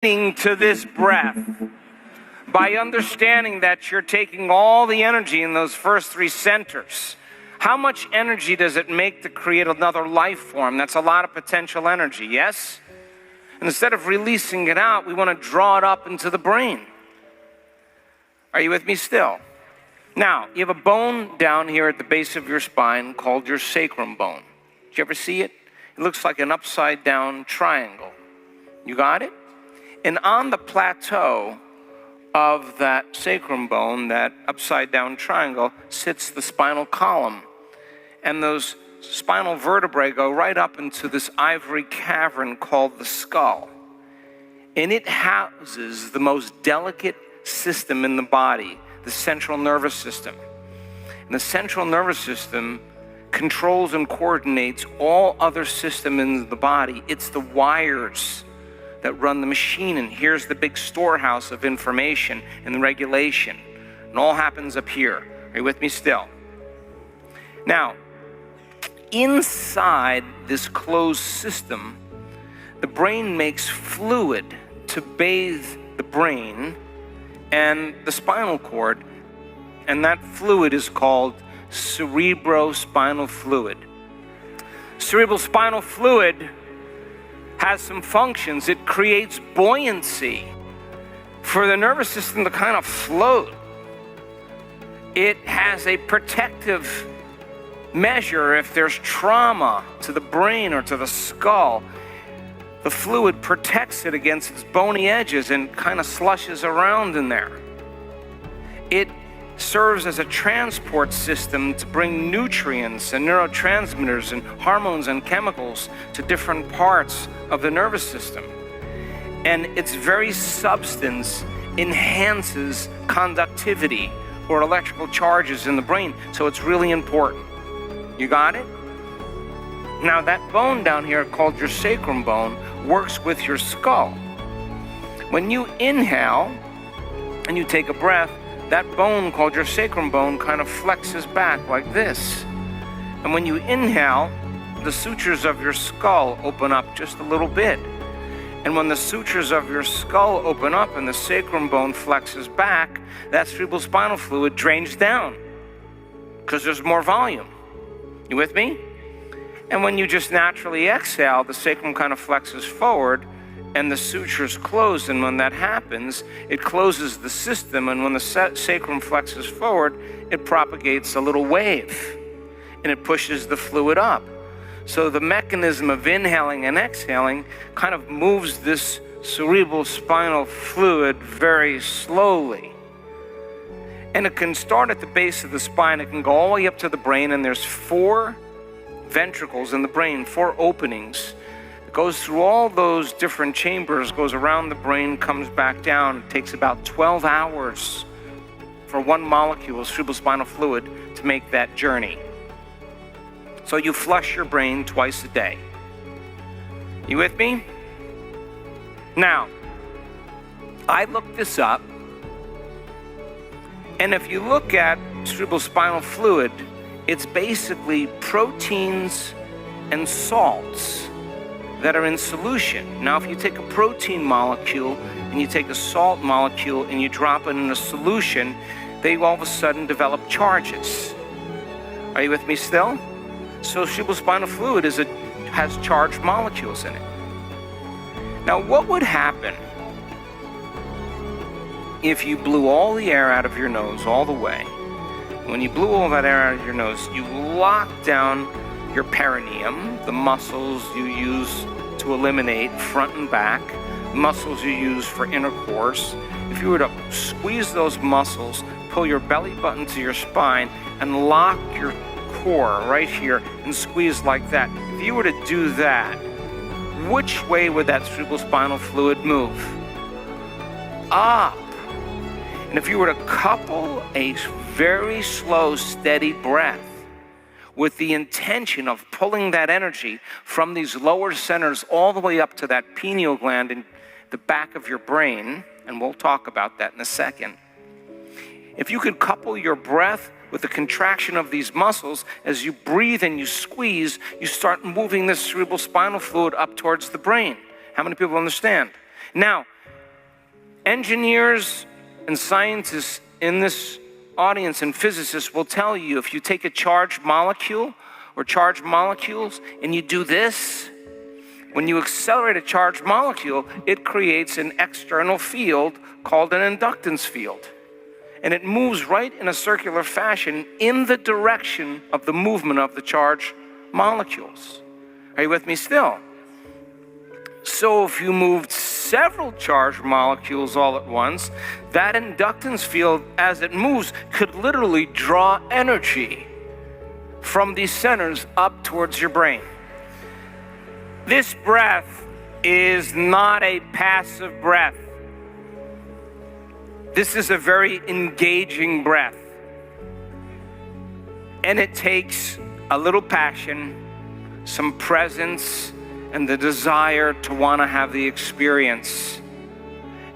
to this breath, by understanding that you're taking all the energy in those first three centers. How much energy does it make to create another life form? That's a lot of potential energy, yes? And instead of releasing it out, we want to draw it up into the brain. Are you with me still? Now, you have a bone down here at the base of your spine called your sacrum bone. Did you ever see it? It looks like an upside down triangle. You got it? And on the plateau of that sacrum bone, that upside down triangle, sits the spinal column. And those spinal vertebrae go right up into this ivory cavern called the skull. And it houses the most delicate system in the body, the central nervous system. And the central nervous system controls and coordinates all other systems in the body. It's the wires that run the machine, and here's the big storehouse of information and regulation. And all happens up here. Are you with me still? Now, inside this closed system, the brain makes fluid to bathe the brain and the spinal cord, and that fluid is called cerebrospinal fluid. Cerebrospinal fluid has some functions. It creates buoyancy for the nervous system to kind of float. It has a protective measure if there's trauma to the brain or to the skull. The fluid protects it against its bony edges and kind of slushes around in there. It serves as a transport system to bring nutrients and neurotransmitters and hormones and chemicals to different parts of the nervous system. And its very substance enhances conductivity or electrical charges in the brain, so it's really important. You got it? Now that bone down here called your sacrum bone works with your skull. When you inhale and you take a breath, that bone called your sacrum bone kind of flexes back like this. And when you inhale, the sutures of your skull open up just a little bit. And when the sutures of your skull open up and the sacrum bone flexes back, that cerebrospinal fluid drains down because there's more volume. You with me? And when you just naturally exhale, the sacrum kind of flexes forward and the sutures close, and when that happens, it closes the system, and when the sacrum flexes forward, it propagates a little wave, and it pushes the fluid up. So the mechanism of inhaling and exhaling kind of moves this cerebral spinal fluid very slowly. And it can start at the base of the spine, it can go all the way up to the brain, and there's 4 ventricles in the brain, 4 openings. Goes through all those different chambers, goes around the brain, comes back down. It takes about 12 hours for one molecule of cerebrospinal fluid to make that journey. So you flush your brain twice a day. You with me? Now, I looked this up, and if you look at cerebrospinal fluid, it's basically proteins and salts that are in solution. Now, if you take a protein molecule and you take a salt molecule and you drop it in a solution, they all of a sudden develop charges. Are you with me still? So cerebrospinal fluid has charged molecules in it. Now, what would happen if you blew all the air out of your nose all the way? When you blew all that air out of your nose, you locked down your perineum, the muscles you use to eliminate front and back, muscles you use for intercourse. If you were to squeeze those muscles, pull your belly button to your spine, and lock your core right here and squeeze like that, if you were to do that, which way would that cerebrospinal fluid move? Up. And if you were to couple a very slow, steady breath with the intention of pulling that energy from these lower centers all the way up to that pineal gland in the back of your brain, and we'll talk about that in a second. If you could couple your breath with the contraction of these muscles, as you breathe and you squeeze, you start moving this cerebrospinal fluid up towards the brain. How many people understand? Now, Engineers and scientists in this audience and physicists will tell you if you take a charged molecule or charged molecules and you do this, when you accelerate a charged molecule, it creates an external field called an inductance field. And it moves right in a circular fashion in the direction of the movement of the charged molecules. Are you with me still? So if you moved several charged molecules all at once, that inductance field, as it moves, could literally draw energy from these centers up towards your brain. This breath is not a passive breath. This is a very engaging breath. And it takes a little passion, some presence, and the desire to want to have the experience.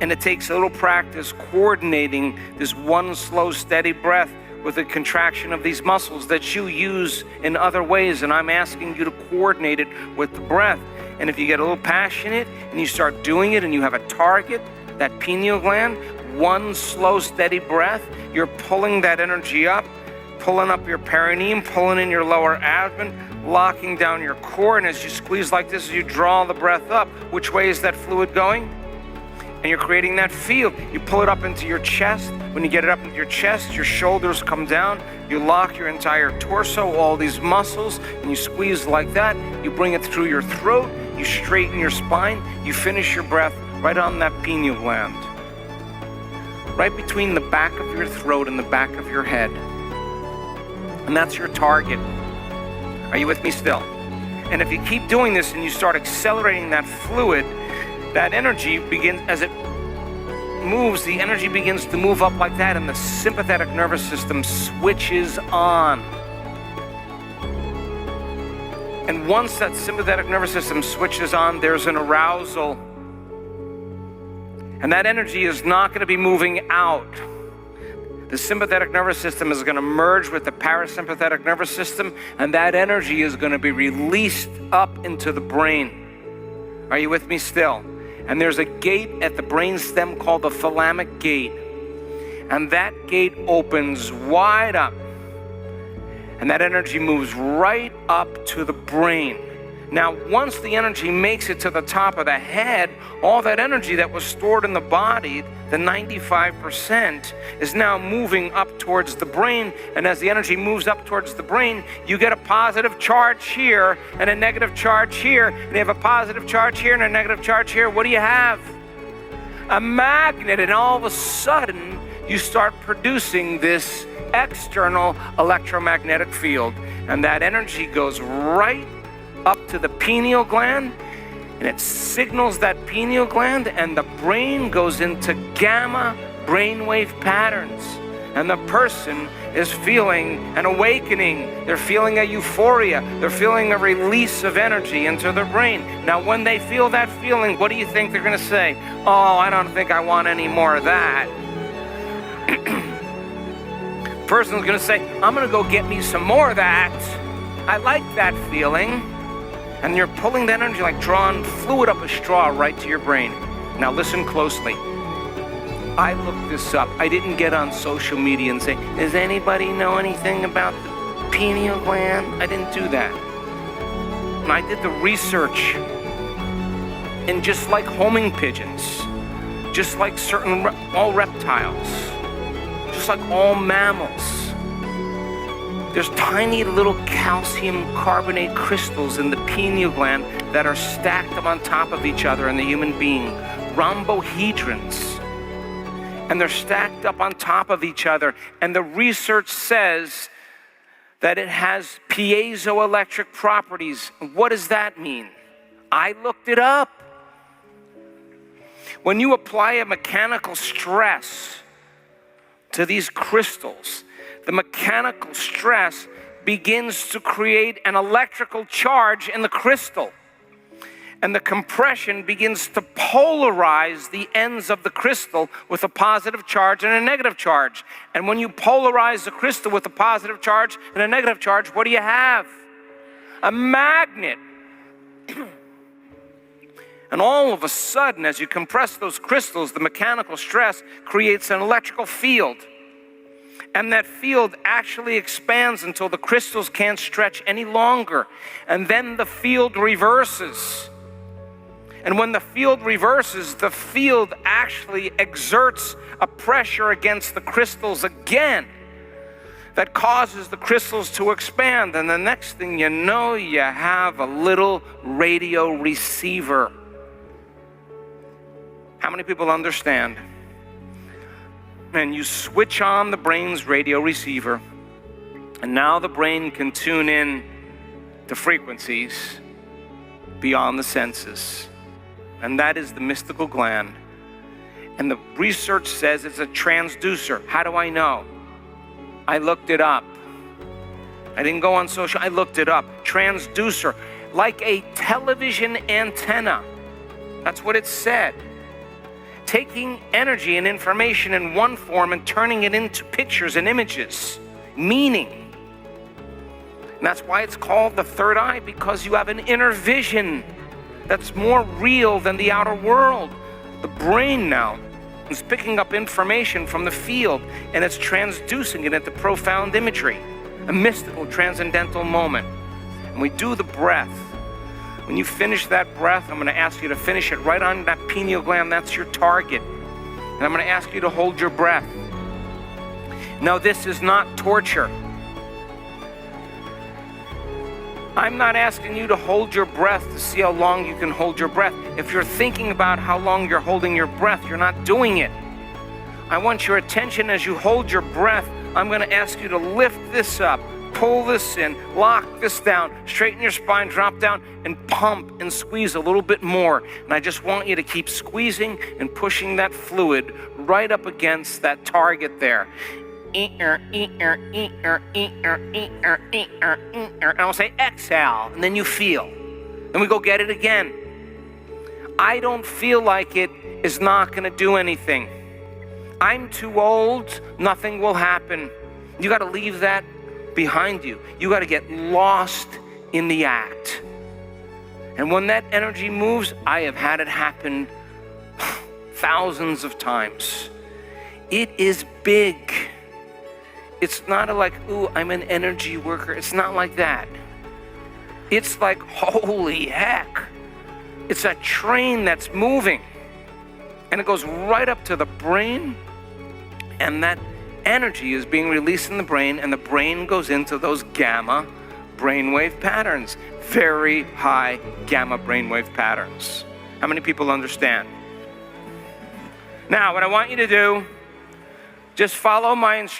And it takes a little practice coordinating this one slow, steady breath with the contraction of these muscles that you use in other ways. And I'm asking you to coordinate it with the breath. And if you get a little passionate and you start doing it and you have a target, that pineal gland, one slow, steady breath, you're pulling that energy up, pulling up your perineum, pulling in your lower abdomen, locking down your core. And as you squeeze like this, as you draw the breath up, which way is that fluid going? And you're creating that field. You pull it up into your chest. When you get it up into your chest, your shoulders come down. You lock your entire torso, all these muscles, and you squeeze like that. You bring it through your throat. You straighten your spine. You finish your breath right on that pineal gland, right between the back of your throat and the back of your head. And that's your target. Are you with me still? And if you keep doing this and you start accelerating that fluid, that energy begins, as it moves, the energy begins to move up like that, and the sympathetic nervous system switches on. And once that sympathetic nervous system switches on, there's an arousal. And that energy is not going to be moving out. The sympathetic nervous system is going to merge with the parasympathetic nervous system, and that energy is going to be released up into the brain. Are you with me still? And there's a gate at the brainstem called the thalamic gate. And that gate opens wide up. And that energy moves right up to the brain. Now, once the energy makes it to the top of the head, all that energy that was stored in the body, the 95%, is now moving up towards the brain. And as the energy moves up towards the brain, you get a positive charge here and a negative charge here. And you have a positive charge here and a negative charge here. What do you have? A magnet. And all of a sudden, you start producing this external electromagnetic field. And that energy goes right up to the pineal gland, and it signals that pineal gland, and the brain goes into gamma brainwave patterns, and the person is feeling an awakening. They're feeling a euphoria. They're feeling a release of energy into their brain. Now, when they feel that feeling, what do you think they're going to say? Oh, I don't think I want any more of that. Person's going to say, I'm going to go get me some more of that. I like that feeling. And you're pulling that energy like drawing fluid up a straw right to your brain. Now listen closely. I looked this up. I didn't get on social media and say, does anybody know anything about the pineal gland? I didn't do that. And I did the research. And just like homing pigeons, just like all reptiles, just like all mammals, there's tiny little calcium carbonate crystals in the pineal gland that are stacked up on top of each other in the human being, rhombohedrons. And they're stacked up on top of each other. And the research says that it has piezoelectric properties. What does that mean? I looked it up. When you apply a mechanical stress to these crystals, the mechanical stress begins to create an electrical charge in the crystal. And the compression begins to polarize the ends of the crystal with a positive charge and a negative charge. And when you polarize the crystal with a positive charge and a negative charge, what do you have? A magnet. And all of a sudden, as you compress those crystals, the mechanical stress creates an electrical field. And that field actually expands until the crystals can't stretch any longer. And then the field reverses. And when the field reverses, the field actually exerts a pressure against the crystals again that causes the crystals to expand. And the next thing you know, you have a little radio receiver. How many people understand? And you switch on the brain's radio receiver, and now the brain can tune in to frequencies beyond the senses. And that is the mystical gland. And the research says it's a transducer. How do I know? I looked it up. I didn't go on social, I looked it up. Transducer, like a television antenna. That's what it said. Taking energy and information in one form and turning it into pictures and images, meaning. And that's why it's called the third eye, because you have an inner vision that's more real than the outer world. The brain now is picking up information from the field and it's transducing it into profound imagery, a mystical, transcendental moment. And we do the breath. When you finish that breath, I'm going to ask you to finish it right on that pineal gland. That's your target. And I'm going to ask you to hold your breath. No, this is not torture. I'm not asking you to hold your breath to see how long you can hold your breath. If you're thinking about how long you're holding your breath, you're not doing it. I want your attention as you hold your breath. I'm going to ask you to lift this up. Pull this in, lock this down, straighten your spine, drop down, and pump and squeeze a little bit more. And I just want you to keep squeezing and pushing that fluid right up against that target there. And I'll say exhale, and then you feel. Then we go get it again. I don't feel like it is not going to do anything. I'm too old, nothing will happen. You got to leave that behind you. You got to get lost in the act. And when that energy moves, I have had it happen thousands of times. It is big. It's not like, ooh, I'm an energy worker. It's not like that. It's like, holy heck. It's a train that's moving. And it goes right up to the brain, and that energy is being released in the brain, and the brain goes into those gamma brainwave patterns, very high gamma brainwave patterns. How many people understand? Now, what I want you to do, just follow my instructions.